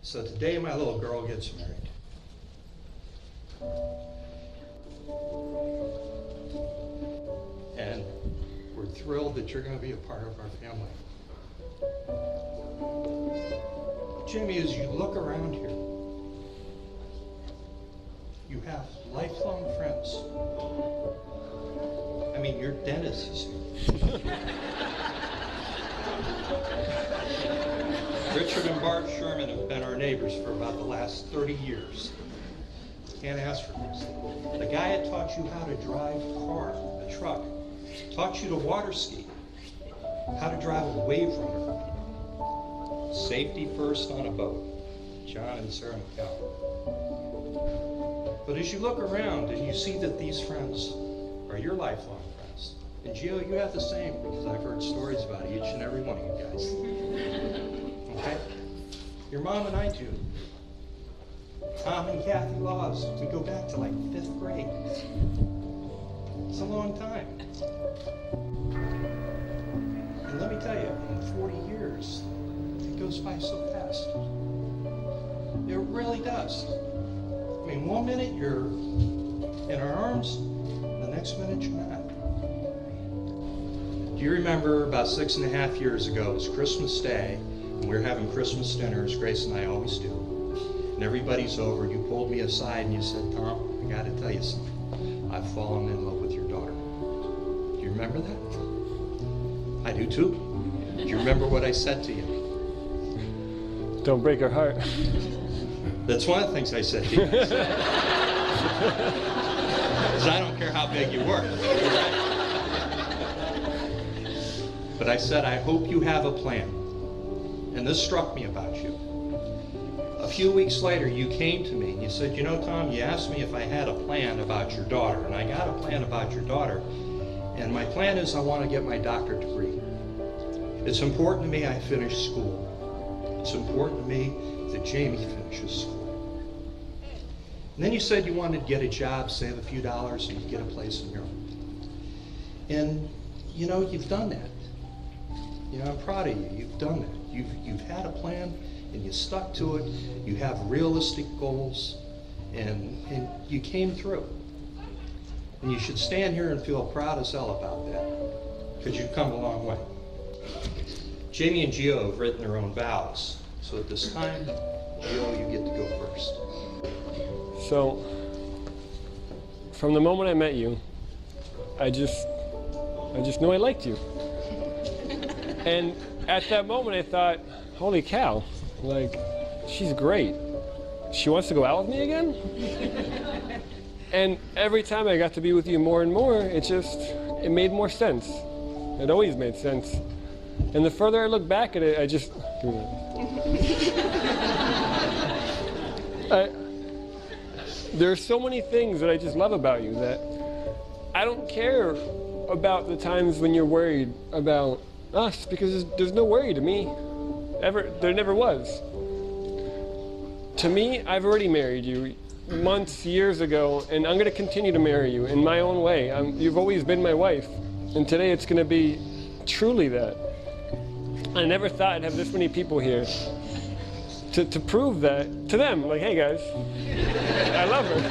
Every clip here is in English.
So today my little girl gets married. And we're thrilled that you're going to be a part of our family. Jamie, as you look around here, you have lifelong friends. I mean, your dentist is here. Richard and Bart Sherman have been our neighbors for about the last 30 years. Can't ask for this. The guy that taught you how to drive a car, a truck, taught you to water ski, how to drive a wave runner. Safety first on a boat, John and Sarah McCall. But as you look around and you see that these friends are your lifelong friends, and Gio, you have the same, because I've heard stories about each and every one of you guys. Okay? Your mom and I do. Tom and Kathy Laws, we go back to like 5th grade. It's a long time. And let me tell you, in 40 years, it goes by so fast. It really does. I mean, one minute you're in our arms, the next minute you're not. Do you remember about 6.5 years ago, it was Christmas Day, and we were having Christmas dinner, as Grace and I always do. And everybody's over, you pulled me aside and you said, Tom, I gotta tell you something. I've fallen in love with your daughter. Do you remember that? I do too. Do you remember what I said to you? Don't break her heart. That's one of the things I said to you. Because I don't care how big you were. But I said, I hope you have a plan. And this struck me about you. A few weeks later, you came to me and you said, you know, Tom, you asked me if I had a plan about your daughter. And I got a plan about your daughter. And my plan is I want to get my doctorate degree. It's important to me I finish school. It's important to me that Jamie finishes school. And then you said you wanted to get a job, save a few dollars, and get a place in Europe. And, you know, you've done that. You know, I'm proud of you. You've done that. You've had a plan, and you stuck to it. You have realistic goals, and you came through. And you should stand here and feel proud as hell about that, because you've come a long way. Jamie and Gio have written their own vows. So at this time, Gio, you get to go first. So, from the moment I met you, I just knew I liked you. And at that moment I thought, holy cow, like, she's great. She wants to go out with me again? And every time I got to be with you more and more, it made more sense. It always made sense. And the further I look back at it, I just, there are so many things that I just love about you that I don't care about the times when you're worried about us, because there's no worry to me. There never was. To me, I've already married you months, years ago, and I'm going to continue to marry you in my own way. You've always been my wife, and today it's going to be truly that. I never thought I'd have this many people here to prove that to them. Like, hey guys, I love her.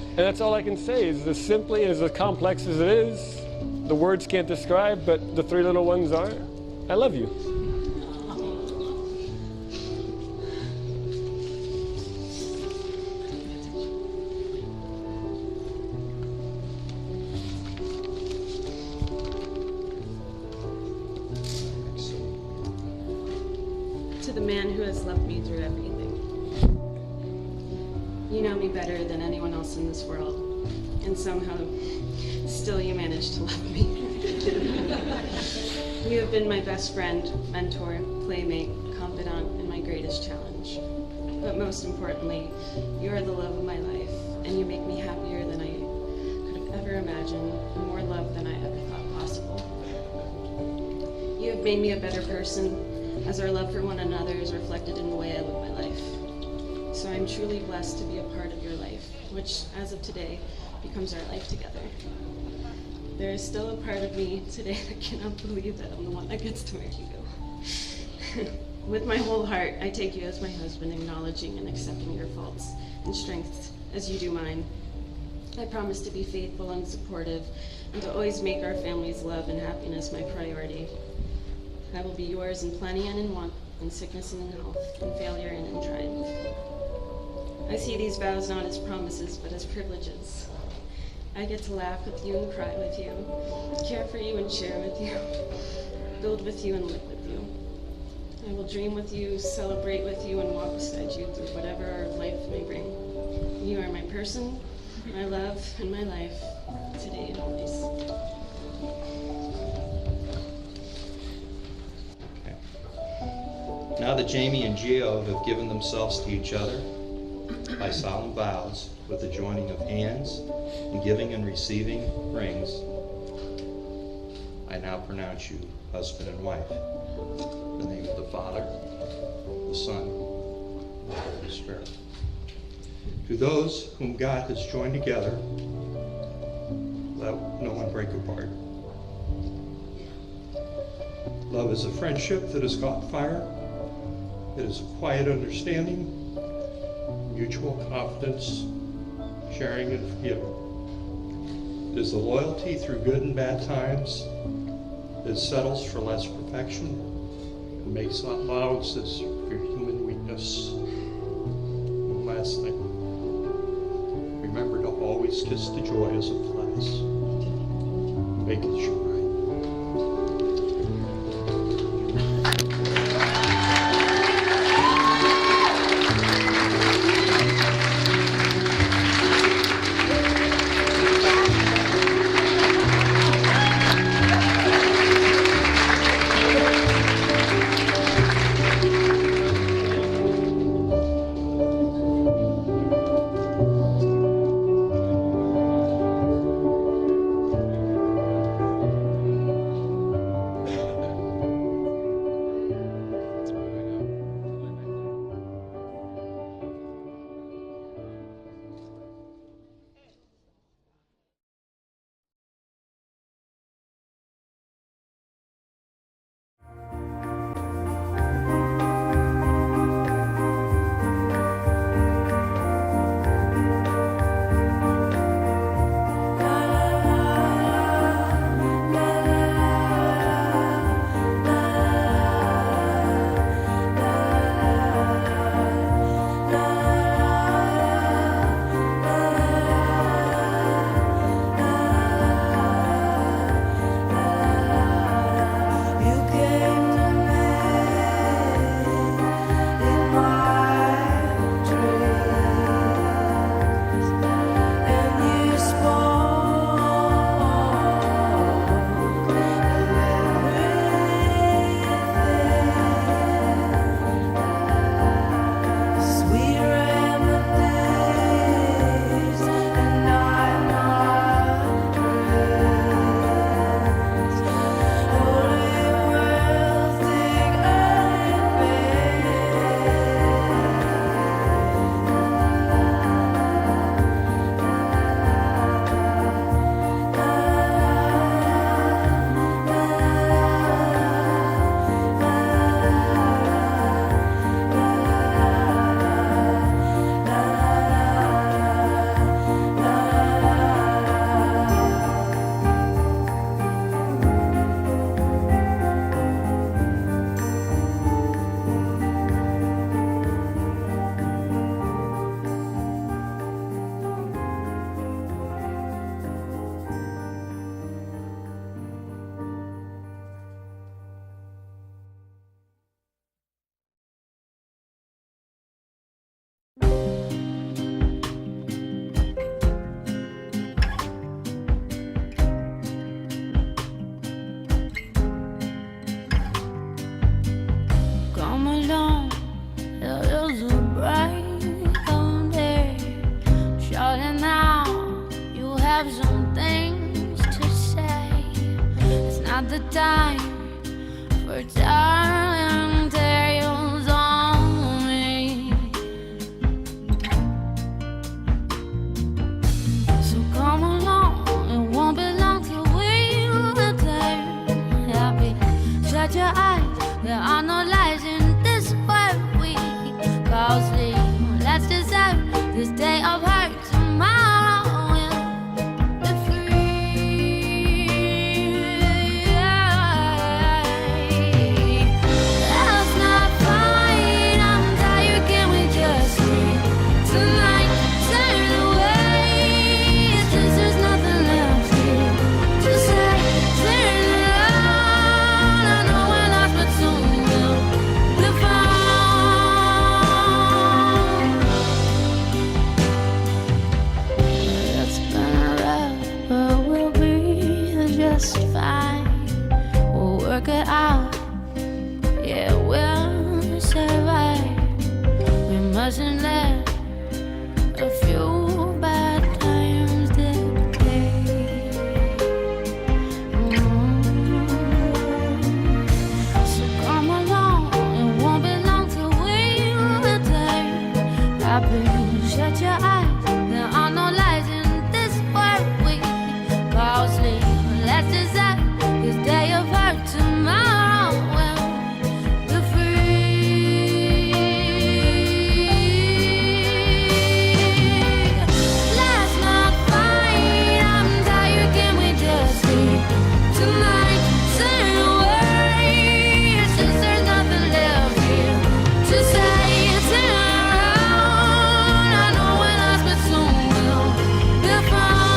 And that's all I can say, is as simply, as complex as it is, the words can't describe, but the three little ones are, I love you. To the man who has loved me through everything. You know me better than anyone else in this world, and somehow still you manage to love me. You have been my best friend, mentor, playmate, confidant, and my greatest challenge. But most importantly, you are the love of my life, and you make me happier than I could have ever imagined, and more love than I ever thought possible. You have made me a better person, as our love for one another is reflected in the way I live my life. So I'm truly blessed to be a part of your life, which, as of today, becomes our life together. There is still a part of me today that cannot believe that I'm the one that gets to marry you. With my whole heart, I take you as my husband, acknowledging and accepting your faults and strengths as you do mine. I promise to be faithful and supportive, and to always make our family's love and happiness my priority. I will be yours in plenty and in want, in sickness and in health, in failure and in triumph. I see these vows not as promises, but as privileges. I get to laugh with you and cry with you, care for you and share with you, build with you and live with you. I will dream with you, celebrate with you, and walk beside you through whatever our life may bring. You are my person, my love, and my life, today and always. Okay. Now that Jamie and Gio have given themselves to each other by solemn vows, with the joining of hands and giving and receiving rings, I now pronounce you husband and wife. In the name of the Father, the Son, and the Holy Spirit. To those whom God has joined together, let no one break apart. Love is a friendship that has caught fire. It is a quiet understanding, mutual confidence, sharing and forgiving. It is a loyalty through good and bad times. It settles for less perfection and makes allowances for human weakness. One last thing. Remember to always kiss the joy as it flies. Make it shine. the time for telling tales on me. So come along, it won't be long till we'll declare happy. Shut your eyes, there are no lies in this lesson learned. A few bad times did pay. So come along, it won't be long till we return. Happy, shut your eyes. There are no lies in this world. We call sleep. Let's decide this day of hurt tomorrow. We'll be free. Let's not fight. I'm tired. Can we just sleep tonight? Turn away. It's just there's nothing left here to say. Turn around. I know we're lost, but soon we'll be found.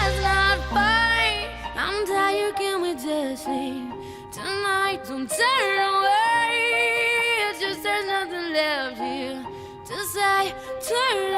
Let's not fight. I'm tired, can we just sleep tonight? Don't turn away. It's just there's nothing left here to say. Turn